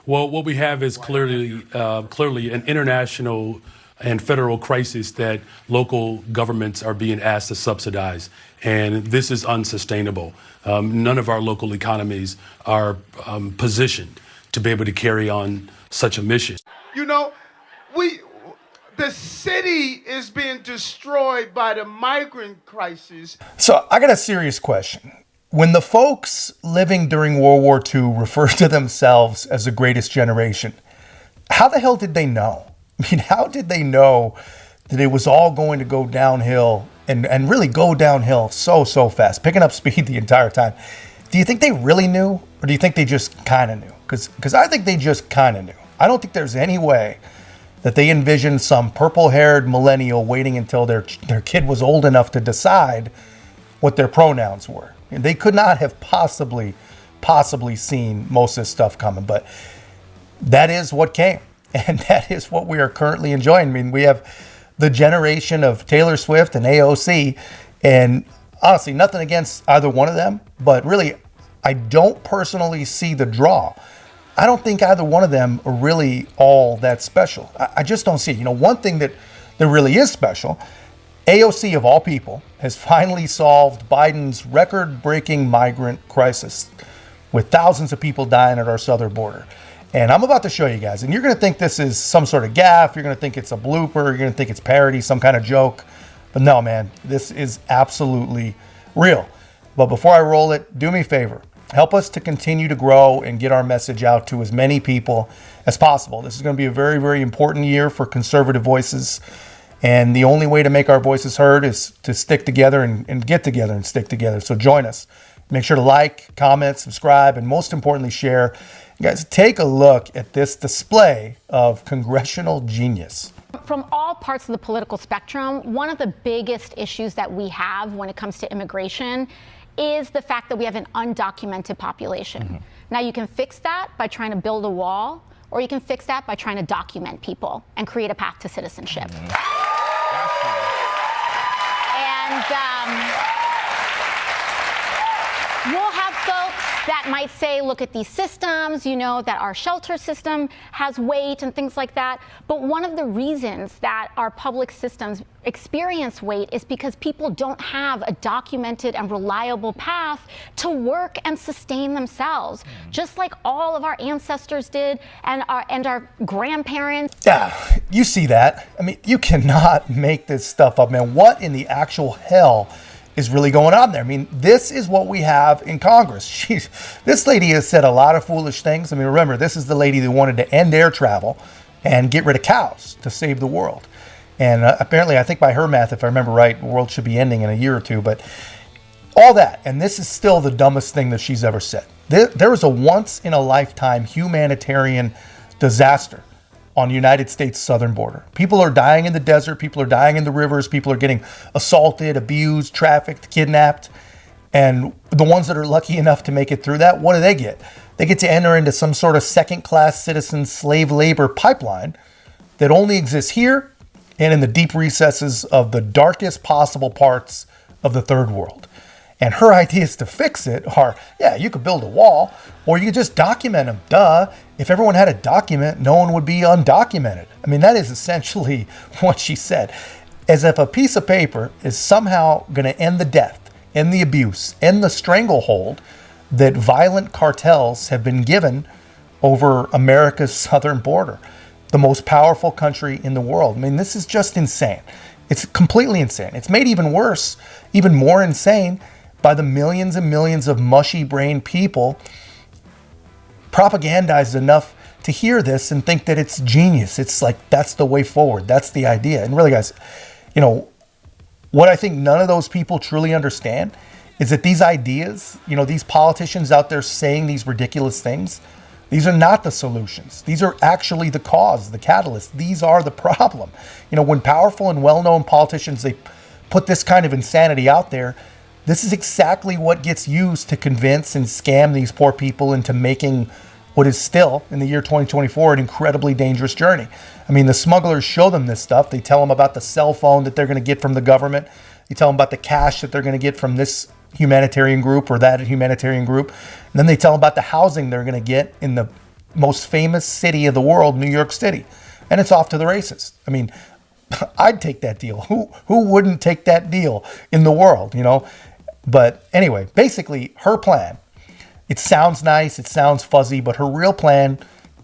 Well, what we have is clearly an international and federal crisis that local governments are being asked to subsidize. And this is unsustainable. None of our local economies are positioned to be able to carry on such a mission. You know, the city is being destroyed by the migrant crisis. So I got a serious question. When the folks living during World War II refer to themselves as the greatest generation, how the hell did they know? I mean, how did they know that it was all going to go downhill and really go downhill so fast, picking up speed the entire time? Do you think they really knew, or do you think they just kind of knew? Because I think they just kind of knew. I don't think there's any way that they envisioned some purple-haired millennial waiting until their kid was old enough to decide what their pronouns were. And they could not have possibly seen most of this stuff coming, but that is what came. And that is what we are currently enjoying. I mean, we have the generation of Taylor Swift and AOC, and honestly, nothing against either one of them, but really, I don't personally see the draw. I don't think either one of them are really all that special. I just don't see it. You know, one thing that really is special, AOC of all people has finally solved Biden's record-breaking migrant crisis with thousands of people dying at our southern border. And I'm about to show you guys, and you're going to think this is some sort of gaffe. You're going to think it's a blooper. You're going to think it's parody, some kind of joke. But no, man, this is absolutely real. But before I roll it, do me a favor. Help us to continue to grow and get our message out to as many people as possible. This is going to be a very, very important year for conservative voices. And the only way to make our voices heard is to stick together and get together and stick together. So join us. Make sure to like, comment, subscribe, and most importantly, share. Guys, take a look at this display of congressional genius. From all parts of the political spectrum, one of the biggest issues that we have when it comes to immigration is the fact that we have an undocumented population. Mm-hmm. Now, you can fix that by trying to build a wall, or you can fix that by trying to document people and create a path to citizenship. Mm-hmm. And we'll have folks that might say, look at these systems, you know, that our shelter system has weight and things like that. But one of the reasons that our public systems experience weight is because people don't have a documented and reliable path to work and sustain themselves, just like all of our ancestors did and our grandparents. Yeah, you see that. I mean, you cannot make this stuff up, man. What in the actual hell is really going on there? I mean, this is what we have in Congress. This lady has said a lot of foolish things. I mean, remember, this is the lady that wanted to end air travel and get rid of cows to save the world. And apparently, I think by her math, if I remember right, the world should be ending in a year or two. But all that, and this is still the dumbest thing that she's ever said. There was a once-in-a-lifetime humanitarian disaster on the United States southern border. People are dying in the desert. People are dying in the rivers. People are getting assaulted, abused, trafficked, kidnapped. And the ones that are lucky enough to make it through that, what do? They get to enter into some sort of second-class citizen slave labor pipeline that only exists here and in the deep recesses of the darkest possible parts of the third world. And her ideas to fix it are, yeah, you could build a wall, or you could just document them. Duh. If everyone had a document, no one would be undocumented. I mean, that is essentially what she said. As if a piece of paper is somehow going to end the death, end the abuse, end the stranglehold that violent cartels have been given over America's southern border, the most powerful country in the world. I mean, this is just insane. It's completely insane. It's made even worse, even more insane, by the millions and millions of mushy-brained people propagandized enough to hear this and think that it's genius. It's like, that's the way forward. That's the idea. And really, guys, you know, what I think none of those people truly understand is that these ideas, you know, these politicians out there saying these ridiculous things, these are not the solutions. These are actually the cause, the catalyst. These are the problem. You know, when powerful and well-known politicians, they put this kind of insanity out there, this is exactly what gets used to convince and scam these poor people into making what is still, in the year 2024, an incredibly dangerous journey. I mean, the smugglers show them this stuff. They tell them about the cell phone that they're going to get from the government. They tell them about the cash that they're going to get from this humanitarian group or that humanitarian group. And then they tell them about the housing they're going to get in the most famous city of the world, New York City, and it's off to the races. I mean, I'd take that deal. Who wouldn't take that deal in the world, you know? But anyway, basically her plan, it sounds nice, it sounds fuzzy, but her real plan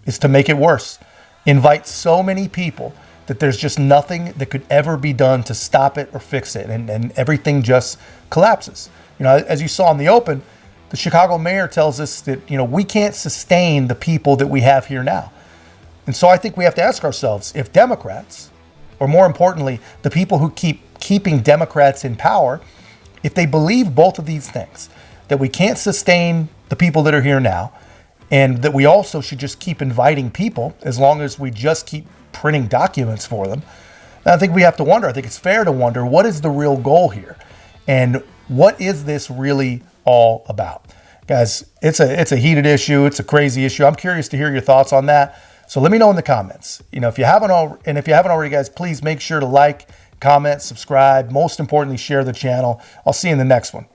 is to make it worse. Invite so many people that there's just nothing that could ever be done to stop it or fix it, and everything just collapses. You know, as you saw in the open, the Chicago mayor tells us that, you know, we can't sustain the people that we have here now. And so I think we have to ask ourselves, if Democrats, or more importantly, the people who keeping Democrats in power, if they believe both of these things, that we can't sustain the people that are here now, and that we also should just keep inviting people as long as we just keep printing documents for them, I think we have to wonder, I think it's fair to wonder, what is the real goal here? And what is this really all about? Guys, it's a heated issue. It's a crazy issue. I'm curious to hear your thoughts on that. So let me know in the comments. You know, if you haven't already, guys, please make sure to like, comment, subscribe. Most importantly, share the channel. I'll see you in the next one.